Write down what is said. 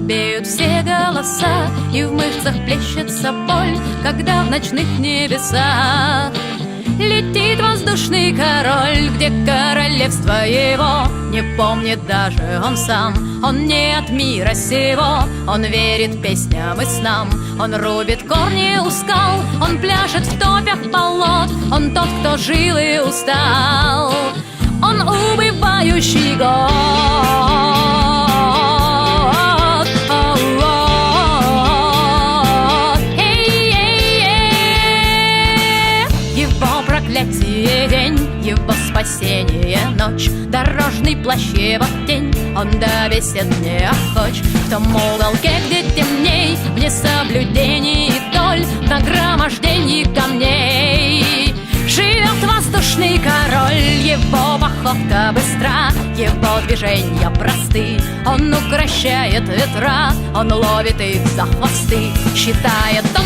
робеют все голоса, и в мышцах плещется боль, когда в ночных небесах летит воздушный король, где королевство его не помнит даже он сам. Он не от мира сего, он верит песням и снам. Он рубит корни у скал, он пляшет в топях болот. Он тот, кто жил и устал, он убывающий год. Его проклятие день, его спасение ночь, дорожный плащ его тень, он до бесед не охоч. В том уголке, где темней, в несоблюдении доль, в нагромождении камней живет воздушный король. Его походка быстра, его движения просты, он укрощает ветра, он ловит их за хвосты. Считает он